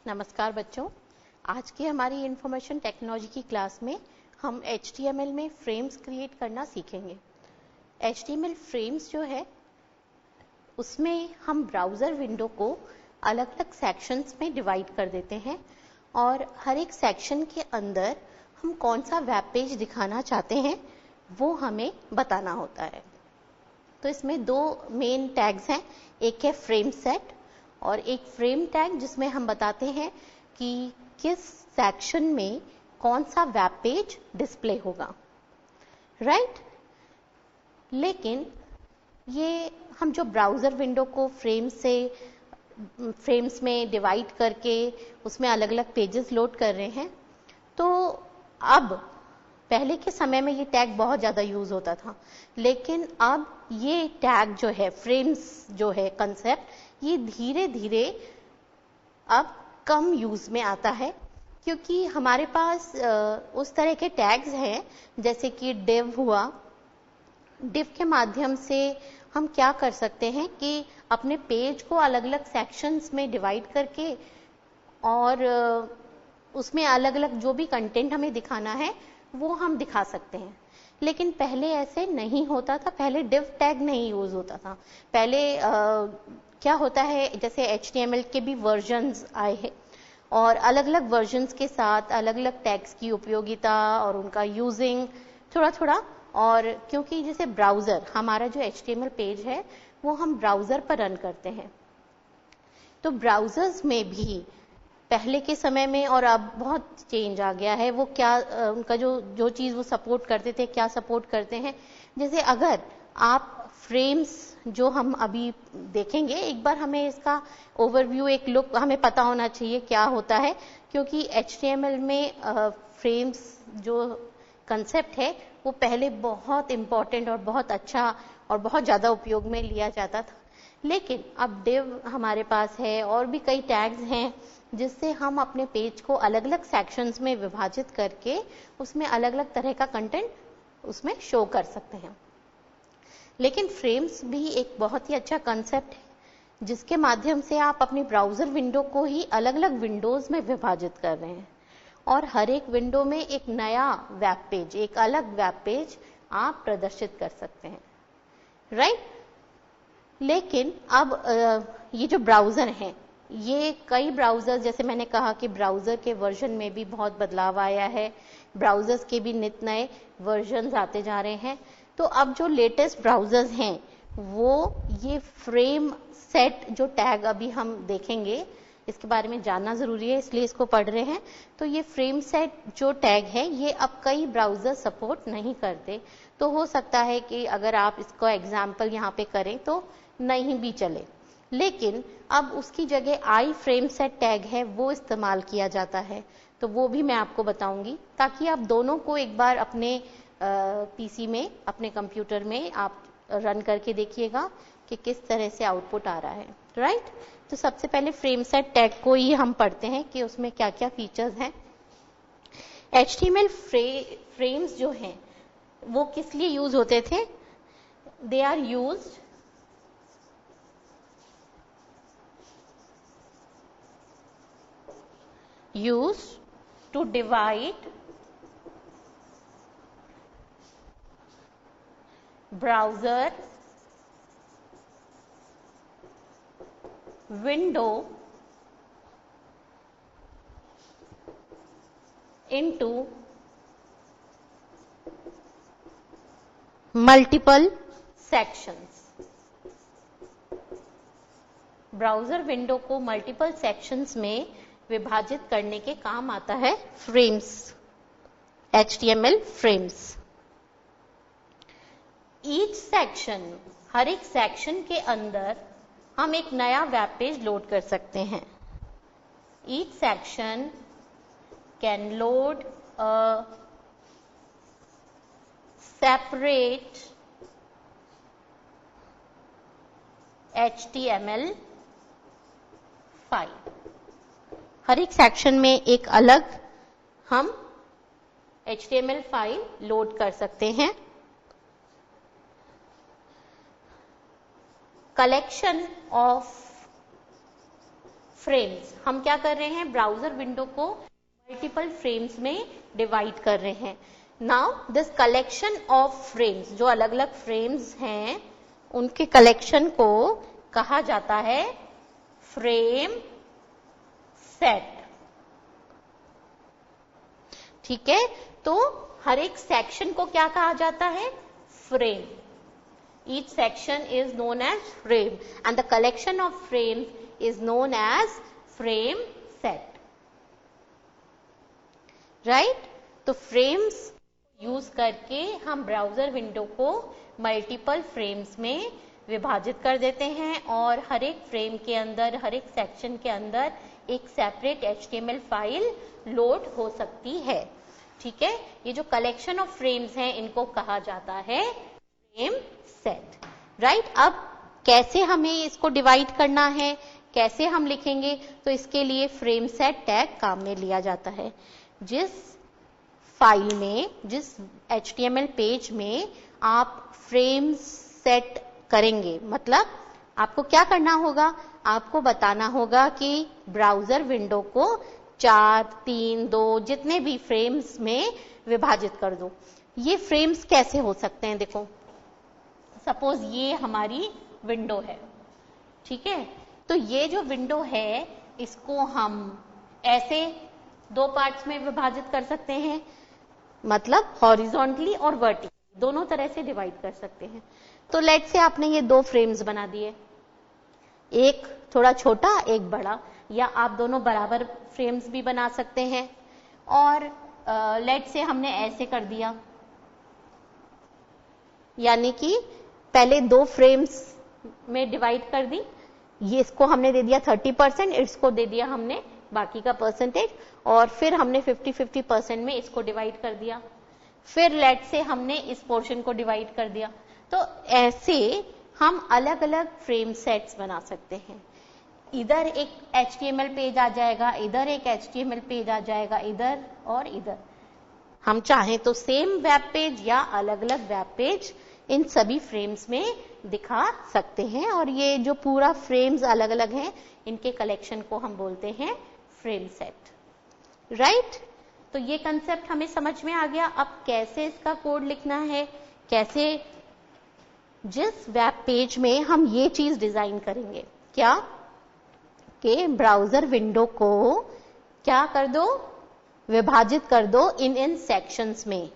नमस्कार बच्चों, आज की हमारी इंफॉर्मेशन टेक्नोलॉजी की क्लास में हम HTML में फ्रेम्स क्रिएट करना सीखेंगे। HTML फ्रेम्स जो है उसमें हम ब्राउज़र विंडो को अलग अलग सेक्शंस में डिवाइड कर देते हैं और हर एक सेक्शन के अंदर हम कौन सा वेब पेज दिखाना चाहते हैं वो हमें बताना होता है। तो इसमें दो मेन टैग्स हैं, एक है फ्रेम सेट और एक फ्रेम टैग जिसमें हम बताते हैं कि किस सेक्शन में कौन सा वेब पेज डिस्प्ले होगा, राइट। लेकिन ये हम जो ब्राउज़र विंडो को फ्रेम्स में डिवाइड करके उसमें अलग अलग पेजेस लोड कर रहे हैं, तो अब पहले के समय में ये टैग बहुत ज़्यादा यूज़ होता था, लेकिन अब ये टैग जो है फ्रेम्स जो है कंसेप्ट, ये धीरे धीरे अब कम यूज़ में आता है, क्योंकि हमारे पास उस तरह के टैग्स हैं जैसे कि डिव हुआ। डिव के माध्यम से हम क्या कर सकते हैं कि अपने पेज को अलग अलग सेक्शंस में डिवाइड करके और उसमें अलग अलग जो भी कंटेंट हमें दिखाना है वो हम दिखा सकते हैं। लेकिन पहले ऐसे नहीं होता था, पहले डिव टैग नहीं यूज होता था। पहले क्या होता है, जैसे HTML के भी वर्जन्स आए हैं और अलग अलग वर्जन्स के साथ अलग अलग टैग्स की उपयोगिता और उनका यूजिंग थोड़ा थोड़ा, और क्योंकि जैसे ब्राउज़र, हमारा जो HTML पेज है वो हम ब्राउज़र पर रन करते हैं, तो ब्राउज़र्स में भी पहले के समय में और अब बहुत चेंज आ गया है। वो क्या उनका जो चीज़ वो सपोर्ट करते थे, क्या सपोर्ट करते हैं। जैसे अगर आप फ्रेम्स जो हम अभी देखेंगे, एक बार हमें इसका ओवरव्यू, एक लुक हमें पता होना चाहिए क्या होता है, क्योंकि HTML में फ्रेम्स जो कंसेप्ट है वो पहले बहुत इम्पोर्टेंट और बहुत अच्छा और बहुत ज़्यादा उपयोग में लिया जाता था। लेकिन अब डिव हमारे पास है और भी कई टैग्स हैं जिससे हम अपने पेज को अलग अलग सेक्शंस में विभाजित करके उसमें अलग अलग तरह का कंटेंट उसमें शो कर सकते हैं। लेकिन फ्रेम्स भी एक बहुत ही अच्छा कंसेप्ट है जिसके माध्यम से आप अपनी ब्राउज़र विंडो को ही अलग अलग विंडोज़ में विभाजित कर रहे हैं और हर एक विंडो में एक नया वेब पेज, एक अलग वेब पेज आप प्रदर्शित कर सकते हैं, राइट। लेकिन अब ये जो ब्राउज़र हैं, ये कई ब्राउज़र, जैसे मैंने कहा कि ब्राउज़र के वर्जन में भी बहुत बदलाव आया है, ब्राउज़र्स के भी नित नए वर्जन्स आते जा रहे हैं। तो अब जो लेटेस्ट ब्राउज़र्स हैं वो ये फ्रेम सेट जो टैग अभी हम देखेंगे, इसके बारे में जानना ज़रूरी है इसलिए इसको पढ़ रहे हैं। तो ये फ्रेम सेट जो टैग है ये अब कई ब्राउज़र सपोर्ट नहीं करते, तो हो सकता है कि अगर आप इसको एग्जाम्पल यहाँ पे करें तो नहीं भी चले, लेकिन अब उसकी जगह आई फ्रेम सेट टैग है वो इस्तेमाल किया जाता है। तो वो भी मैं आपको बताऊंगी ताकि आप दोनों को एक बार अपने PC में, अपने कंप्यूटर में आप रन करके देखिएगा कि किस तरह से आउटपुट आ रहा है, राइट। तो सबसे पहले फ्रेम सेट टैग को ही हम पढ़ते हैं कि उसमें क्या क्या फीचर्स हैं। HTML फ्रेम्स जो हैं वो किस लिए यूज होते थे? They are used to divide browser window into multiple sections। Browser window को मल्टीपल सेक्शंस में विभाजित करने के काम आता है frames, HTML frames. Each section, हर एक सेक्शन के अंदर हम एक नया वेब पेज लोड कर सकते हैं। Each section can load a separate HTML file. हर एक सेक्शन में एक अलग हम HTML फाइल लोड कर सकते हैं। collection of फ्रेम्स, हम क्या कर रहे हैं, ब्राउजर विंडो को मल्टीपल फ्रेम्स में डिवाइड कर रहे हैं। Now this collection of frames, जो अलग अलग फ्रेम्स हैं उनके कलेक्शन को कहा जाता है फ्रेम सेट। ठीक है, तो हर एक सेक्शन को क्या कहा जाता है, frame. Each section is known as frame and the collection of frames is known as frame set. Right? तो frames यूज करके हम ब्राउजर विंडो को मल्टीपल फ्रेम्स में विभाजित कर देते हैं और हर एक फ्रेम के अंदर, हर एक सेक्शन के अंदर एक सेपरेट HTML फाइल लोड हो सकती है। ठीक है, ये जो कलेक्शन ऑफ फ्रेम्स हैं इनको कहा जाता है फ्रेम सेट। राइट, अब कैसे हमें इसको डिवाइड करना है, कैसे हम लिखेंगे, तो इसके लिए फ्रेम सेट टैग काम में लिया जाता है। जिस फाइल में, जिस HTML पेज में आप फ्रेम्स सेट करेंगे, मतलब आपको क्या करना होगा, आपको बताना होगा कि ब्राउजर विंडो को 4, 3, 2 जितने भी फ्रेम्स में विभाजित कर दो। ये फ्रेम्स कैसे हो सकते हैं, देखो सपोज ये हमारी विंडो है। ठीक है, तो ये जो विंडो है इसको हम ऐसे 2 पार्ट्स में विभाजित कर सकते हैं, मतलब हॉरिजॉन्टली और वर्टिकली दोनों तरह से डिवाइड कर सकते हैं। तो लेट्स से आपने ये 2 फ्रेम्स बना दिए, एक थोड़ा छोटा एक बड़ा, या आप दोनों बराबर फ्रेम्स भी बना सकते हैं। और लेट्स से हमने ऐसे कर दिया, यानी कि पहले 2 फ्रेम्स में डिवाइड कर दी, ये इसको हमने दे दिया 30%, इसको दे दिया हमने बाकी का परसेंटेज, और फिर हमने 50-50% में इसको डिवाइड कर दिया, फिर लेट से हमने इस पोर्शन को डिवाइड कर दिया। तो ऐसे हम अलग अलग फ्रेम सेट्स बना सकते हैं। इधर एक HTML पेज आ जाएगा, इधर एक HTML पेज आ जाएगा, इधर और इधर। हम चाहें तो सेम वेब पेज या अलग अलग वेब पेज इन सभी फ्रेम्स में दिखा सकते हैं, और ये जो पूरा फ्रेम्स अलग अलग हैं इनके कलेक्शन को हम बोलते हैं फ्रेम सेट। राइट, तो ये कंसेप्ट हमें समझ में आ गया। अब कैसे इसका कोड लिखना है, कैसे जिस वेब पेज में हम ये चीज डिजाइन करेंगे, क्या कि ब्राउजर विंडो को क्या कर दो, विभाजित कर दो इन सेक्शंस में।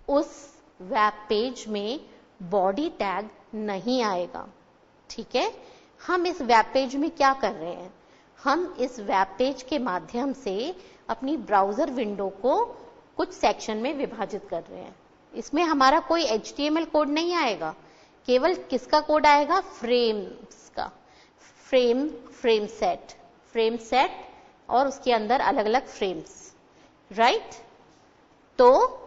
उस वेब पेज में बॉडी टैग नहीं आएगा। ठीक है, हम इस वेब पेज में क्या कर रहे हैं, हम इस वेब पेज के माध्यम से अपनी ब्राउजर विंडो को कुछ सेक्शन में विभाजित कर रहे हैं। इसमें हमारा कोई HTML कोड नहीं आएगा, केवल किसका कोड आएगा, फ्रेम्स का। फ्रेम सेट और उसके अंदर अलग अलग फ्रेम्स। राइट, तो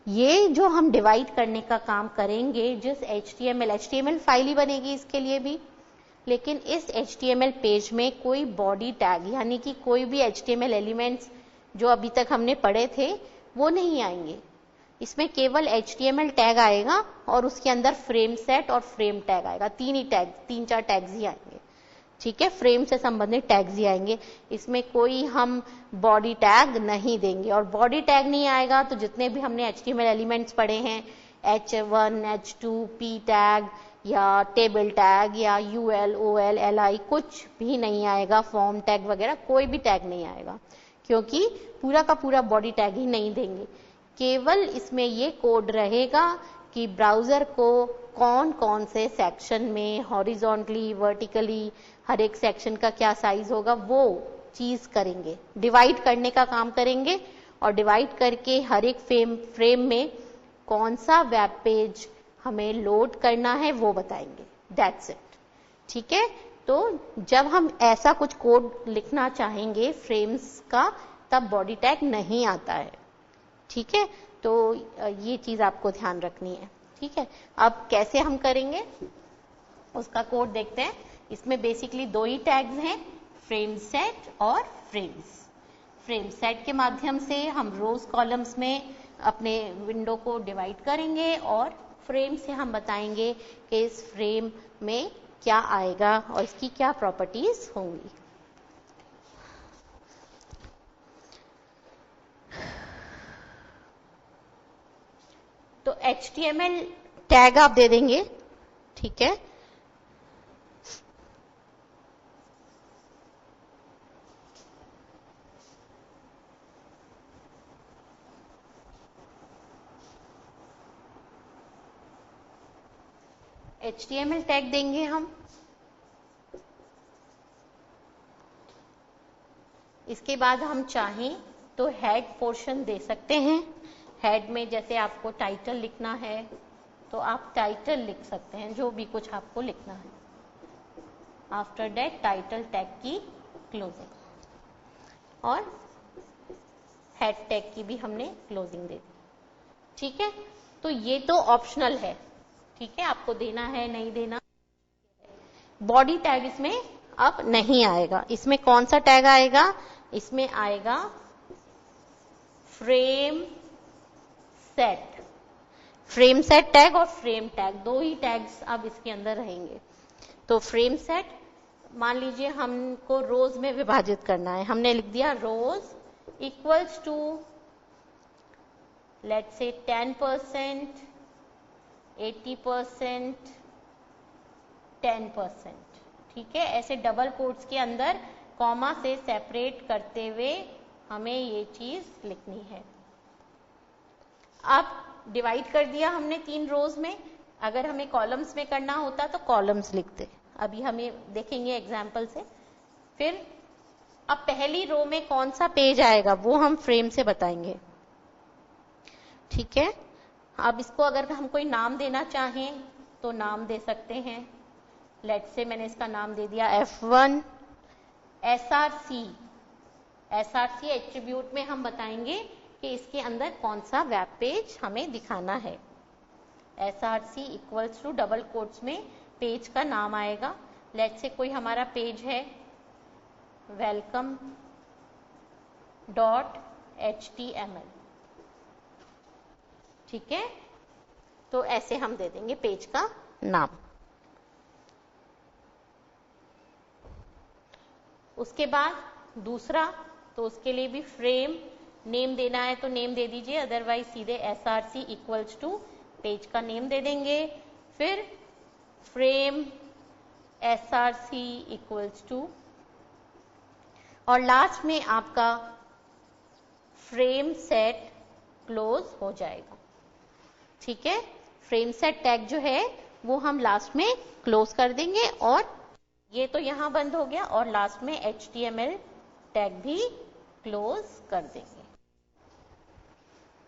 ये जो हम डिवाइड करने का काम करेंगे, जिस HTML फाइल ही बनेगी इसके लिए भी, लेकिन इस HTML पेज में कोई बॉडी टैग यानी कि कोई भी HTML एलिमेंट्स जो अभी तक हमने पढ़े थे वो नहीं आएंगे। इसमें केवल HTML टैग आएगा और उसके अंदर फ्रेम सेट और फ्रेम टैग आएगा। 3-4 टैग्स ही आएंगे। ठीक है, फ्रेम से संबंधित टैग्स ही आएंगे, इसमें कोई हम बॉडी टैग नहीं देंगे। और बॉडी टैग नहीं आएगा तो जितने भी हमने HTML एलिमेंट्स पढ़े हैं, H1, H2, P टैग या टेबल टैग या UL, OL, LI, कुछ भी नहीं आएगा। फॉर्म टैग वगैरह कोई भी टैग नहीं आएगा, क्योंकि पूरा का पूरा बॉडी टैग ही नहीं देंगे। केवल इसमें ये कोड रहेगा कि ब्राउजर को कौन कौन से सेक्शन में हॉरिजॉन्टली, वर्टिकली, हर एक सेक्शन का क्या साइज होगा वो चीज करेंगे, डिवाइड करने का काम करेंगे, और डिवाइड करके हर एक फ्रेम में कौन सा वेब पेज हमें लोड करना है वो बताएंगे। That's it. ठीक है, तो जब हम ऐसा कुछ कोड लिखना चाहेंगे फ्रेम्स का, तब बॉडी टैग नहीं आता है। ठीक है, तो ये चीज आपको ध्यान रखनी है। ठीक है, अब कैसे हम करेंगे उसका कोड देखते हैं। इसमें बेसिकली 2 ही टैग्स हैं, फ्रेम सेट और फ्रेम्स। फ्रेम सेट के माध्यम से हम रोज कॉलम्स में अपने विंडो को डिवाइड करेंगे, और फ्रेम से हम बताएंगे कि इस फ्रेम में क्या आएगा और इसकी क्या प्रॉपर्टीज होंगी। HTML टैग आप दे देंगे, ठीक है। HTML टैग देंगे हम। इसके बाद हम चाहें तो हेड पोर्शन दे सकते हैं। हेड में जैसे आपको टाइटल लिखना है तो आप टाइटल लिख सकते हैं, जो भी कुछ आपको लिखना है। आफ्टर दैट टाइटल टैग की क्लोजिंग, और हेड टैग की भी हमने क्लोजिंग दे दी, ठीक है। तो ये तो ऑप्शनल है, ठीक है, आपको देना है नहीं देना। बॉडी टैग इसमें अब नहीं आएगा। इसमें कौन सा टैग आएगा? इसमें आएगा frame set. Frame set tag और फ्रेम टैग, दो ही टैग्स अब इसके अंदर रहेंगे। तो फ्रेम सेट, मान लीजिए हमको रोज में विभाजित करना है, हमने लिख दिया रोज इक्वल्स टू लेट्स से 10%, 80%, 10%, ठीक है। ऐसे डबल कोट्स के अंदर कॉमा से सेपरेट करते हुए हमें ये चीज लिखनी है। अब डिवाइड कर दिया हमने 3 रोज में। अगर हमें कॉलम्स में करना होता तो कॉलम्स लिखते, अभी हमें देखेंगे एग्जाम्पल से। फिर अब पहली रो में कौन सा पेज आएगा वो हम फ्रेम से बताएंगे, ठीक है। अब इसको अगर हम कोई नाम देना चाहें तो नाम दे सकते हैं। लेट्स से मैंने इसका नाम दे दिया F1 SRC। SRC एट्रीब्यूट में हम बताएंगे कि इसके अंदर कौन सा वेब पेज हमें दिखाना है। SRC equals to double quotes में पेज का नाम आएगा। लेट्स से कोई हमारा पेज है welcome.html, ठीक है। तो ऐसे हम दे देंगे पेज का नाम। उसके बाद दूसरा, तो उसके लिए भी फ्रेम नेम देना है तो नेम दे दीजिए, अदरवाइज सीधे SRC इक्वल्स टू पेज का नेम दे देंगे। फिर फ्रेम SRC इक्वल्स टू, और लास्ट में आपका फ्रेम सेट क्लोज हो जाएगा, ठीक है। फ्रेम सेट टैग जो है वो हम लास्ट में क्लोज कर देंगे, और ये तो यहां बंद हो गया, और लास्ट में HTML टैग भी क्लोज कर देंगे।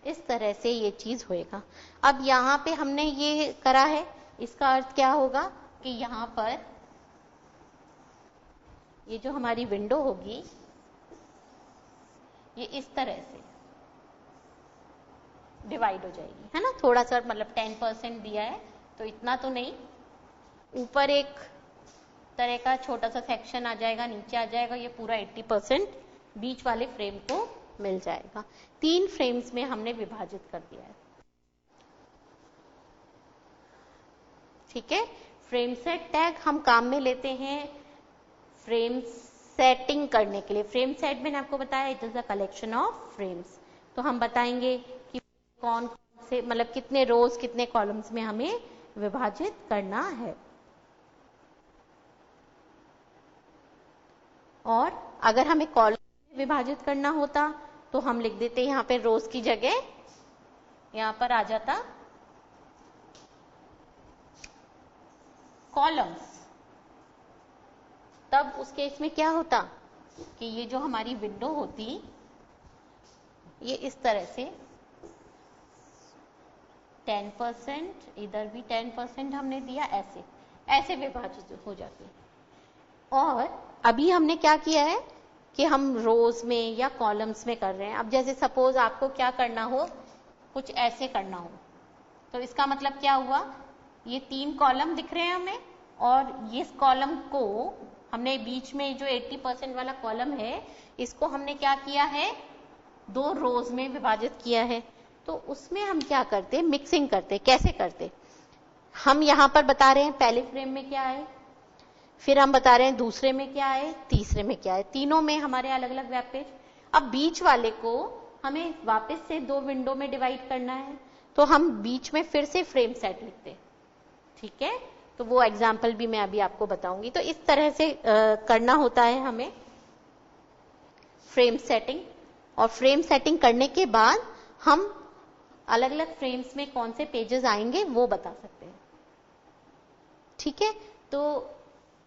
इस तरह से ये चीज होएगा। अब यहाँ पे हमने ये करा है, इसका अर्थ क्या होगा कि यहाँ पर ये जो हमारी विंडो होगी ये इस तरह से डिवाइड हो जाएगी, है ना। थोड़ा सा मतलब 10% दिया है तो इतना तो नहीं, ऊपर एक तरह का छोटा सा सेक्शन आ जाएगा, नीचे आ जाएगा, ये पूरा 80% बीच वाले फ्रेम को मिल जाएगा। 3 फ्रेम्स में हमने विभाजित कर दिया है, ठीक है। फ्रेम सेट टैग हम काम में लेते हैं फ्रेम सेटिंग करने के लिए। फ्रेम सेट मैंने आपको बताया it is a collection of frames. तो हम बताएंगे कि कौन से मतलब कितने रोज कितने कॉलम्स में हमें विभाजित करना है। और अगर हमें कॉलम में विभाजित करना होता तो हम लिख देते यहाँ पे रोज की जगह यहाँ पर आ जाता कॉलम्स। तब उस केस में क्या होता कि ये जो हमारी विंडो होती ये इस तरह से 10%, इधर भी 10% हमने दिया, ऐसे ऐसे विभाजित हो जाती है। और अभी हमने क्या किया है कि हम रोज में या कॉलम्स में कर रहे हैं। अब जैसे सपोज आपको क्या करना हो, कुछ ऐसे करना हो, तो इसका मतलब क्या हुआ, ये 3 कॉलम दिख रहे हैं हमें, और इस कॉलम को हमने बीच में जो 80% वाला कॉलम है इसको हमने क्या किया है 2 रोज में विभाजित किया है। तो उसमें हम क्या करते, मिक्सिंग करते। कैसे करते, हम यहां पर बता रहे हैं पहले फ्रेम में क्या है, फिर हम बता रहे हैं दूसरे में क्या है, तीसरे में क्या है, तीनों में हमारे अलग अलग वेब पेज। अब बीच वाले को हमें वापस से 2 विंडो में डिवाइड करना है, तो हम बीच में फिर से फ्रेम सेट लिखते हैं, ठीक है। तो वो एग्जाम्पल भी मैं अभी आपको बताऊंगी। तो इस तरह से करना होता है हमें फ्रेम सेटिंग, और फ्रेम सेटिंग करने के बाद हम अलग अलग फ्रेम्स में कौन से पेजेस आएंगे वो बता सकते हैं, ठीक है। तो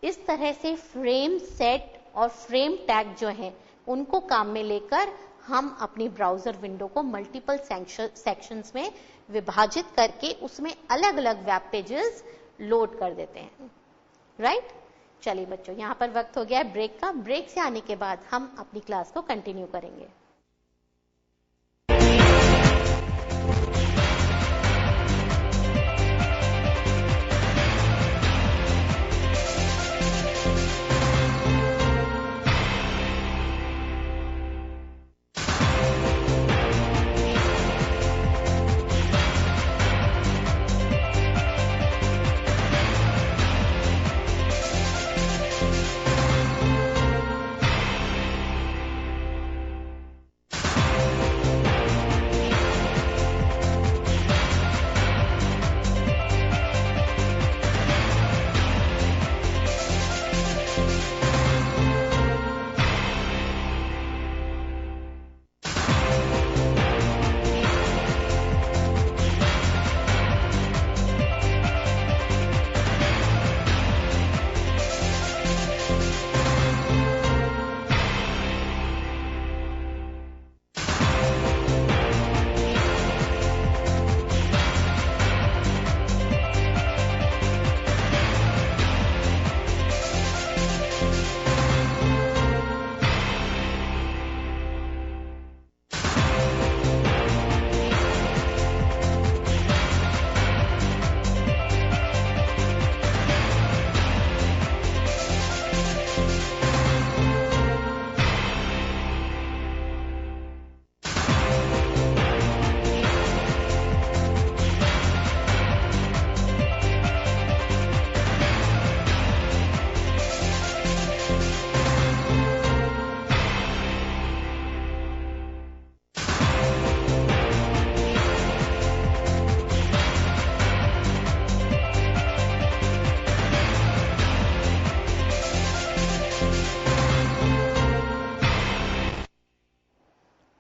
इस तरह से फ्रेम सेट और फ्रेम टैग जो है उनको काम में लेकर हम अपनी ब्राउजर विंडो को मल्टीपल सेक्शंस में विभाजित करके उसमें अलग अलग वेब पेजेस लोड कर देते हैं, राइट। चलिए बच्चों, यहाँ पर वक्त हो गया है ब्रेक का। ब्रेक से आने के बाद हम अपनी क्लास को कंटिन्यू करेंगे।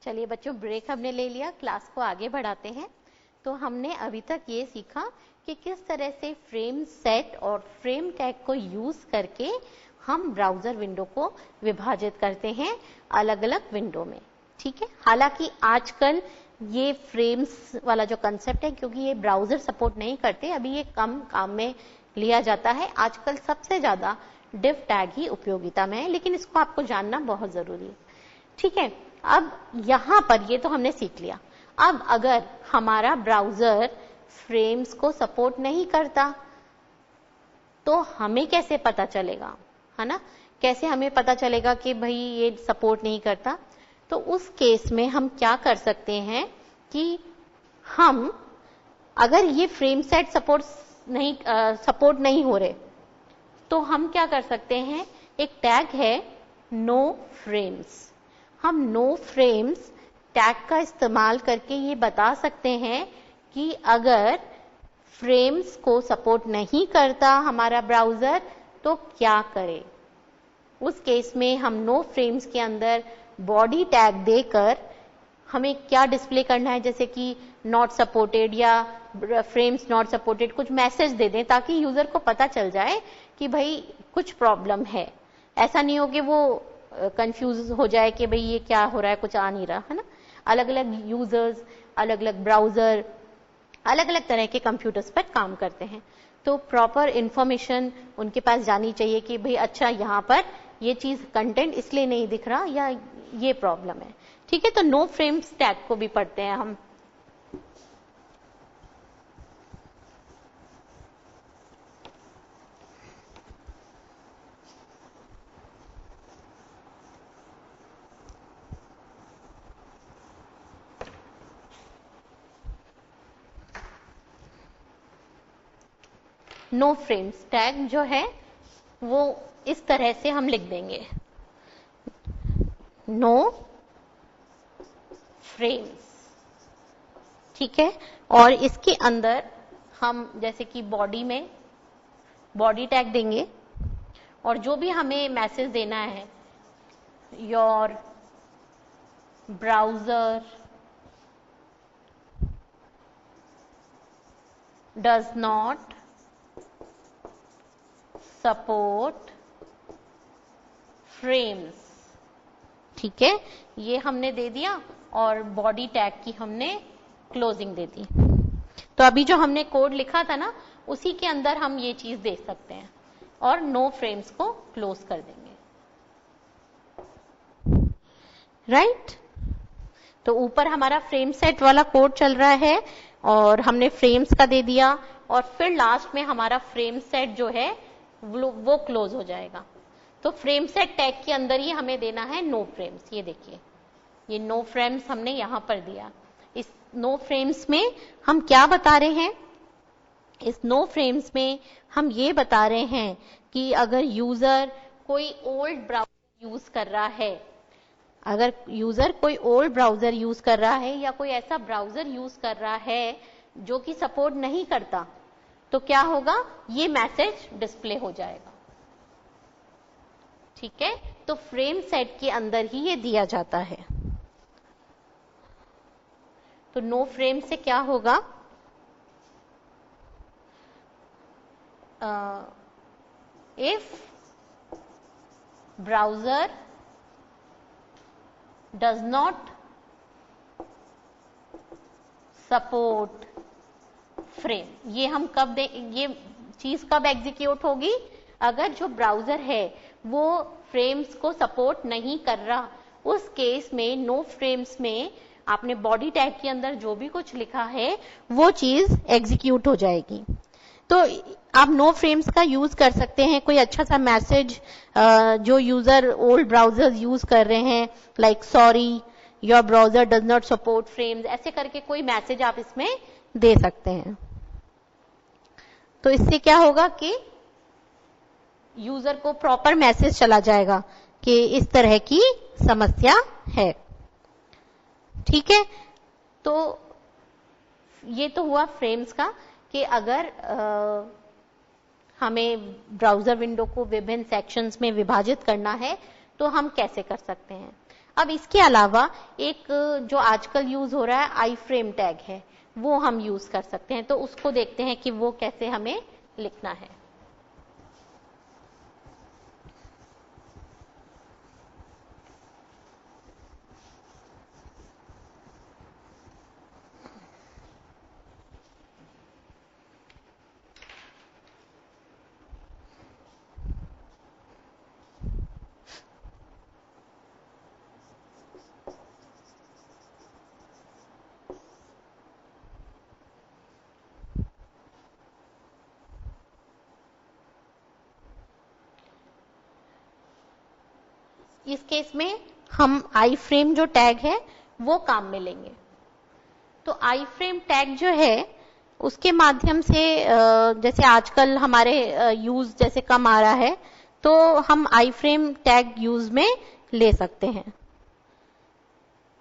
चलिए बच्चों, ब्रेक हमने ले लिया, क्लास को आगे बढ़ाते हैं। तो हमने अभी तक ये सीखा कि किस तरह से फ्रेम सेट और फ्रेम टैग को यूज करके हम ब्राउजर विंडो को विभाजित करते हैं अलग अलग विंडो में, ठीक है। हालांकि आजकल ये फ्रेम्स वाला जो कंसेप्ट है, क्योंकि ये ब्राउजर सपोर्ट नहीं करते, अभी ये कम काम में लिया जाता है। आजकल सबसे ज्यादा डिव टैग ही उपयोगिता में है, लेकिन इसको आपको जानना बहुत जरूरी है, ठीक है। अब यहां पर ये तो हमने सीख लिया। अब अगर हमारा ब्राउजर फ्रेम्स को सपोर्ट नहीं करता तो हमें कैसे पता चलेगा, है ना। कैसे हमें पता चलेगा कि भाई ये सपोर्ट नहीं करता। तो उस केस में हम क्या कर सकते हैं कि हम, अगर ये फ्रेम सेट सपोर्ट नहीं हो रहे, तो हम क्या कर सकते हैं, एक टैग है नो फ्रेम्स। हम नो फ्रेम्स टैग का इस्तेमाल करके ये बता सकते हैं कि अगर फ्रेम्स को सपोर्ट नहीं करता हमारा ब्राउजर तो क्या करें। उस केस में हम नो फ्रेम्स के अंदर बॉडी टैग देकर हमें क्या डिस्प्ले करना है, जैसे कि नॉट सपोर्टेड या फ्रेम्स नॉट सपोर्टेड, कुछ मैसेज दे दें ताकि यूजर को पता चल जाए कि भाई कुछ प्रॉब्लम है। ऐसा नहीं हो कि वो कंफ्यूज हो जाए कि भाई ये क्या हो रहा है, कुछ आ नहीं रहा, है ना। अलग अलग यूजर्स, अलग अलग ब्राउजर, अलग अलग तरह के कंप्यूटर्स पर काम करते हैं, तो प्रॉपर इंफॉर्मेशन उनके पास जानी चाहिए कि भाई अच्छा यहाँ पर ये चीज कंटेंट इसलिए नहीं दिख रहा या ये प्रॉब्लम है, ठीक है। तो नो फ्रेम्स टैग को भी पढ़ते हैं हम। नो फ्रेम्स टैग जो है वो इस तरह से हम लिख देंगे, नो फ्रेम्स, ठीक है। और इसके अंदर हम जैसे कि बॉडी में बॉडी टैग देंगे और जो भी हमें मैसेज देना है, your browser does not support frames, ठीक है, ये हमने दे दिया और बॉडी टैग की हमने क्लोजिंग दे दी। तो अभी जो हमने कोड लिखा था ना, उसी के अंदर हम ये चीज दे सकते हैं और नो फ्रेम्स को क्लोज कर देंगे, राइट। तो ऊपर हमारा फ्रेम सेट वाला कोड चल रहा है और हमने फ्रेम्स का दे दिया और फिर लास्ट में हमारा फ्रेम सेट जो है वो क्लोज हो जाएगा। तो फ्रेम सेट टैग के अंदर ही हमें देना है नो फ्रेम्स। ये देखिए, ये नो फ्रेम्स हमने यहां पर दिया। इस नो फ्रेम्स में हम क्या बता रहे हैं? इस नो फ्रेम्स में हम ये बता रहे हैं कि अगर यूजर कोई ओल्ड ब्राउजर यूज कर रहा है, अगर यूजर कोई ओल्ड ब्राउजर यूज कर रहा है या कोई ऐसा ब्राउजर यूज कर रहा है जो कि सपोर्ट नहीं करता, तो क्या होगा? ये मैसेज डिस्प्ले हो जाएगा, ठीक है। तो फ्रेम सेट के अंदर ही ये दिया जाता है। तो नो फ्रेम से क्या होगा? If browser does not support frame, ये हम कब दे, ये चीज कब एग्जीक्यूट होगी? अगर जो ब्राउजर है वो फ्रेम्स को सपोर्ट नहीं कर रहा, उस केस में नो फ्रेम्स में आपने बॉडी टैग के अंदर जो भी कुछ लिखा है वो चीज एग्जीक्यूट हो जाएगी। तो आप नो फ्रेम्स का यूज कर सकते हैं। कोई अच्छा सा मैसेज जो यूजर ओल्ड ब्राउजर यूज कर रहे हैं, like sorry your browser does not support frames, ऐसे करके कोई मैसेज आप इसमें दे सकते हैं। तो इससे क्या होगा कि यूजर को प्रॉपर मैसेज चला जाएगा कि इस तरह की समस्या है, ठीक है। तो ये तो हुआ फ्रेम्स का कि अगर हमें ब्राउजर विंडो को विभिन्न सेक्शंस में विभाजित करना है तो हम कैसे कर सकते हैं। अब इसके अलावा एक जो आजकल यूज हो रहा है आई फ्रेम टैग है, वो हम यूज कर सकते हैं। तो उसको देखते हैं कि वो कैसे हमें लिखना है। इस केस में हम आई फ्रेम जो टैग है वो काम में लेंगे। तो आई फ्रेम टैग जो है उसके माध्यम से जैसे आजकल हमारे यूज जैसे कम आ रहा है, तो हम आई फ्रेम टैग यूज में ले सकते हैं।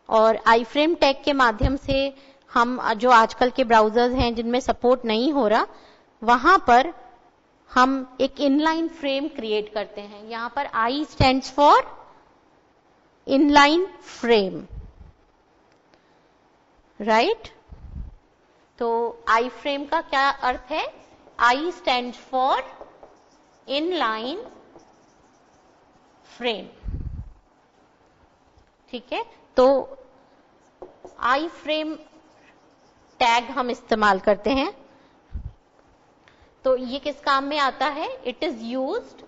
और आई फ्रेम टैग के माध्यम से हम जो आजकल के ब्राउजर्स हैं जिनमें सपोर्ट नहीं हो रहा, वहां पर हम एक इनलाइन फ्रेम क्रिएट करते हैं। यहां पर आई stands for inline frame, right. तो आई फ्रेम का क्या अर्थ है? I stand for inline frame, ठीक है। तो आई फ्रेम टैग हम इस्तेमाल करते हैं। तो ये किस काम में आता है? It is used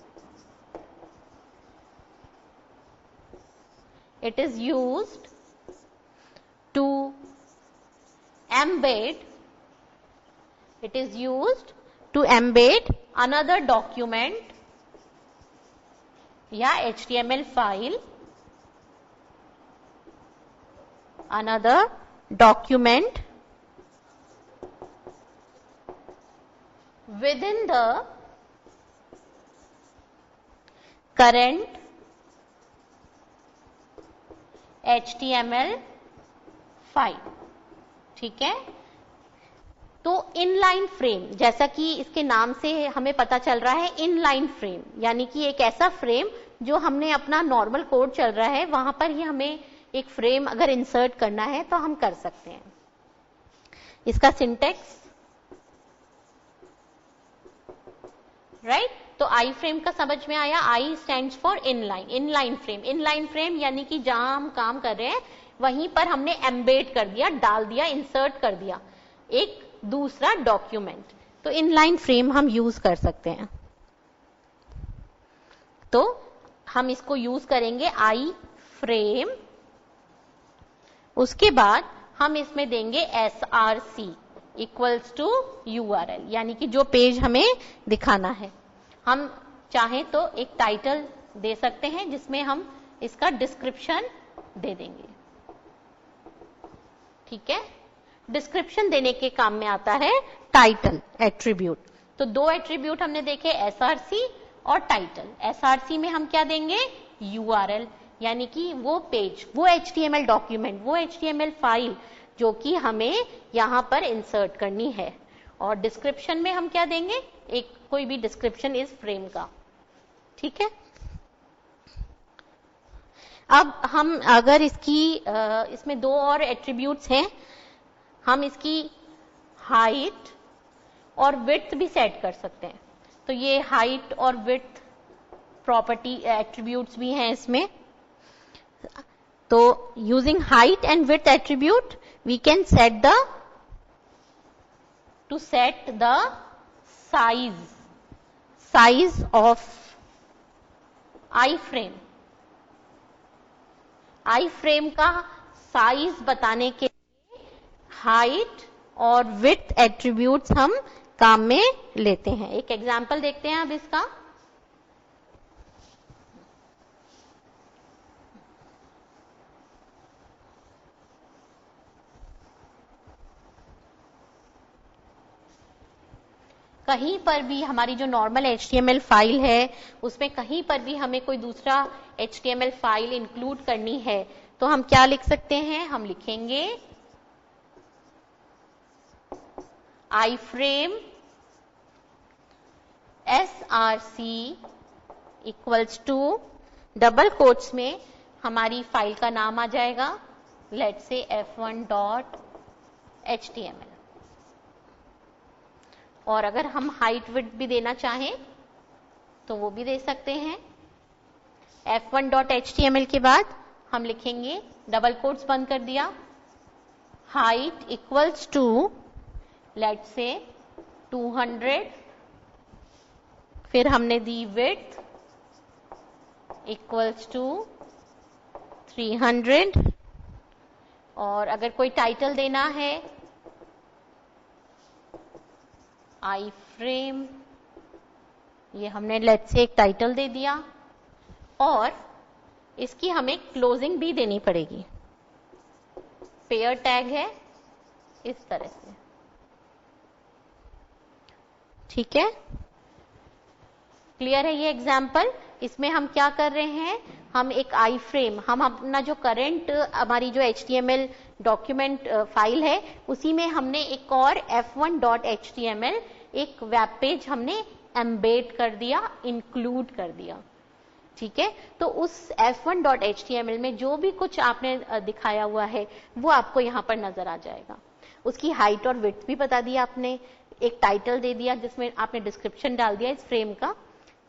to embed, it is used to embed another document या HTML file, another document within the current HTML file, ठीक है। तो इनलाइन फ्रेम, जैसा कि इसके नाम से हमें पता चल रहा है, इनलाइन फ्रेम यानी कि एक ऐसा फ्रेम जो हमने अपना नॉर्मल कोड चल रहा है वहां पर ही हमें एक फ्रेम अगर इंसर्ट करना है तो हम कर सकते हैं। इसका सिंटेक्स राइट, तो आई फ्रेम का समझ में आया। आई stands for inline, inline frame. Inline frame यानी कि जहां हम काम कर रहे हैं वहीं पर हमने एम्बेड कर दिया, डाल दिया, इंसर्ट कर दिया एक दूसरा डॉक्यूमेंट, तो इनलाइन फ्रेम हम यूज कर सकते हैं। तो हम इसको यूज करेंगे आई फ्रेम, उसके बाद हम इसमें देंगे src इक्वल्स टू URL, यानी कि जो पेज हमें दिखाना है। हम चाहें तो एक टाइटल दे सकते हैं जिसमें हम इसका डिस्क्रिप्शन दे देंगे। ठीक है, डिस्क्रिप्शन देने के काम में आता है टाइटल एट्रीब्यूट। तो दो एट्रीब्यूट हमने देखे, src और टाइटल। src में हम क्या देंगे, URL, यानी कि वो पेज, वो HTML डॉक्यूमेंट, वो HTML फाइल जो कि हमें यहां पर इंसर्ट करनी है। और डिस्क्रिप्शन में हम क्या देंगे, एक कोई भी डिस्क्रिप्शन इस फ्रेम का। ठीक है, अब हम अगर इसमें दो और एट्रीब्यूट्स हैं, हम इसकी हाइट और विड्थ भी सेट कर सकते हैं। तो ये हाइट और विड्थ प्रॉपर्टी एट्रीब्यूट्स भी हैं इसमें। तो using height and width attribute we can set the size of iframe। iframe का साइज बताने के लिए हाइट और विड्थ एट्रीब्यूट्स हम काम में लेते हैं। एक एग्जांपल देखते हैं अब इसका। कहीं पर भी हमारी जो नॉर्मल HTML फाइल है उसमें कहीं पर भी हमें कोई दूसरा HTML फाइल इंक्लूड करनी है तो हम क्या लिख सकते हैं, हम लिखेंगे iframe src equals to double quotes में हमारी फाइल का नाम आ जाएगा, लेट्स से f1.html। और अगर हम हाइट विड्थ भी देना चाहें तो वो भी दे सकते हैं। f1.html के बाद हम लिखेंगे, डबल कोट्स बंद कर दिया, height equals to let's say 200, फिर हमने दी विड्थ इक्वल्स टू 300। और अगर कोई टाइटल देना है, आई फ्रेम, ये हमने लेट्स से एक टाइटल दे दिया और इसकी हमें क्लोजिंग भी देनी पड़ेगी। पेयर टैग है इस तरह से। ठीक है, क्लियर है ये एग्जाम्पल। इसमें हम क्या कर रहे हैं, हम एक आई फ्रेम, हम अपना जो करंट हमारी जो HTML डॉक्यूमेंट फाइल है उसी में हमने एक और f1.html एक वेब पेज हमने एम्बेड कर दिया, इंक्लूड कर दिया। ठीक है, तो उस f1.html में जो भी कुछ आपने दिखाया हुआ है वो आपको यहाँ पर नजर आ जाएगा। उसकी हाइट और विड्थ भी बता दिया आपने, एक टाइटल दे दिया जिसमें आपने डिस्क्रिप्शन डाल दिया इस फ्रेम का।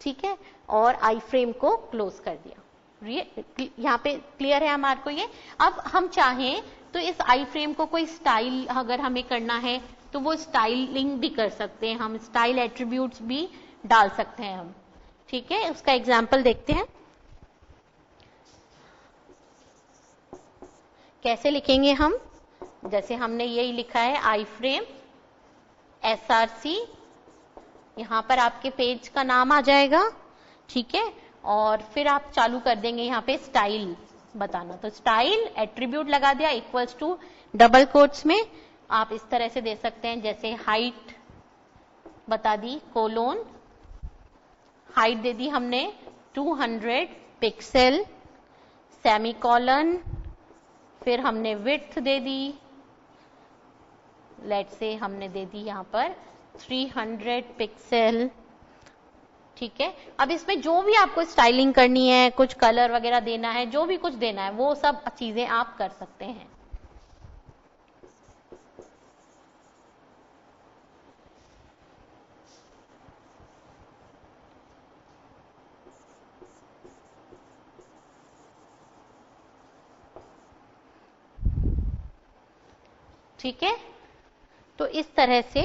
ठीक है, और आई फ्रेम को क्लोज कर दिया। यहाँ पे क्लियर है हमारे को ये। अब हम चाहें तो इस आई फ्रेम को कोई स्टाइल अगर हमें करना है तो वो स्टाइलिंग भी कर सकते हैं, हम स्टाइल एट्रीब्यूट्स भी डाल सकते हैं हम। ठीक है, उसका एग्जाम्पल देखते हैं कैसे लिखेंगे हम। जैसे हमने यही लिखा है आई फ्रेम src, यहां पर आपके पेज का नाम आ जाएगा। ठीक है, और फिर आप चालू कर देंगे यहाँ पे स्टाइल बताना, तो स्टाइल एट्रीब्यूट लगा दिया इक्वल्स टू डबल कोट्स में आप इस तरह से दे सकते हैं, जैसे हाइट बता दी कोलोन, हाइट दे दी हमने 200 पिक्सल, सेमीकोलन, फिर हमने विड्थ दे दी लेट से हमने दे दी यहाँ पर 300 पिक्सल। ठीक है, अब इसमें जो भी आपको स्टाइलिंग करनी है, कुछ कलर वगैरह देना है, जो भी कुछ देना है, वो सब चीजें आप कर सकते हैं। ठीक है, तो इस तरह से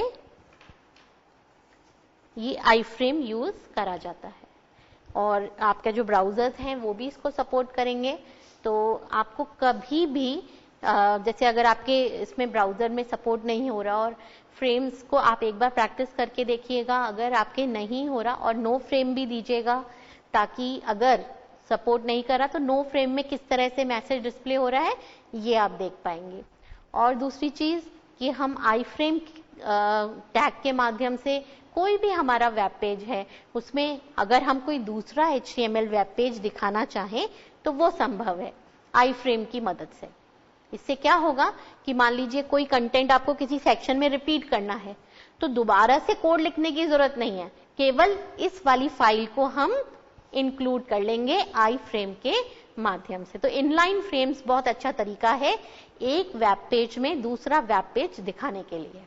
ये आई फ्रेम यूज करा जाता है और आपके जो ब्राउजर्स हैं वो भी इसको सपोर्ट करेंगे। तो आपको कभी भी जैसे अगर आपके इसमें ब्राउजर में सपोर्ट नहीं हो रहा और फ्रेम्स को आप एक बार प्रैक्टिस करके देखिएगा, अगर आपके नहीं हो रहा और नो फ्रेम भी दीजिएगा, ताकि अगर सपोर्ट नहीं कर रहा तो नो फ्रेम में किस तरह से मैसेज डिस्प्ले हो रहा है ये आप देख पाएंगे। और दूसरी चीज कि हम आई फ्रेम टैग के माध्यम से कोई भी हमारा वेब पेज है उसमें अगर हम कोई दूसरा HTML वेब पेज दिखाना चाहें तो वो संभव है आई फ्रेम की मदद से। इससे क्या होगा कि मान लीजिए कोई कंटेंट आपको किसी सेक्शन में रिपीट करना है तो दोबारा से कोड लिखने की जरूरत नहीं है, केवल इस वाली फाइल को हम इंक्लूड कर लेंगे आई फ्रेम के माध्यम से। तो इनलाइन फ्रेम्स बहुत अच्छा तरीका है एक वेब पेज में दूसरा वेब पेज दिखाने के लिए,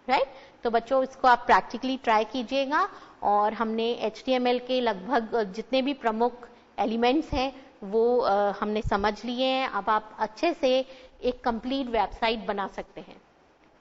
राइट। तो बच्चों इसको आप प्रैक्टिकली ट्राई कीजिएगा और हमने HTML के लगभग जितने भी प्रमुख एलिमेंट्स हैं वो हमने समझ लिए हैं। अब आप अच्छे से एक कंप्लीट वेबसाइट बना सकते हैं।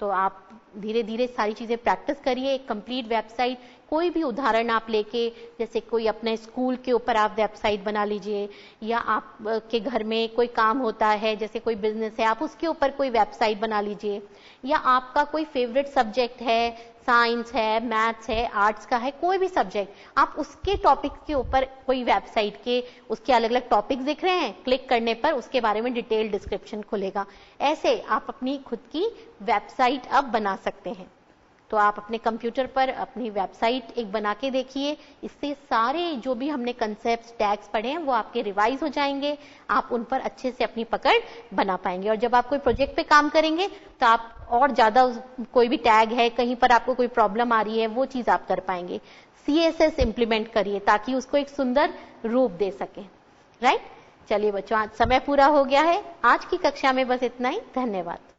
तो आप धीरे धीरे सारी चीजें प्रैक्टिस करिए। एक कंप्लीट वेबसाइट कोई भी उदाहरण आप लेके, जैसे कोई अपने स्कूल के ऊपर आप वेबसाइट बना लीजिए, या आप के घर में कोई काम होता है जैसे कोई बिजनेस है आप उसके ऊपर कोई वेबसाइट बना लीजिए, या आपका कोई फेवरेट सब्जेक्ट है, साइंस है, मैथ्स है, आर्ट्स का है, कोई भी सब्जेक्ट आप उसके टॉपिक के ऊपर कोई वेबसाइट के उसके अलग अलग टॉपिक्स दिख रहे हैं, क्लिक करने पर उसके बारे में डिटेल डिस्क्रिप्शन खुलेगा। ऐसे आप अपनी खुद की वेबसाइट अब बना सकते हैं। तो आप अपने कंप्यूटर पर अपनी वेबसाइट एक बना के देखिए। इससे सारे जो भी हमने कंसेप्ट टैग्स पढ़े हैं वो आपके रिवाइज हो जाएंगे, आप उन पर अच्छे से अपनी पकड़ बना पाएंगे। और जब आप कोई प्रोजेक्ट पे काम करेंगे तो आप और ज्यादा कोई भी टैग है कहीं पर आपको कोई प्रॉब्लम आ रही है वो चीज आप कर पाएंगे। CSS इंप्लीमेंट करिए ताकि उसको एक सुंदर रूप दे सके, राइट। चलिए बच्चों आज समय पूरा हो गया है। आज की कक्षा में बस इतना ही। धन्यवाद।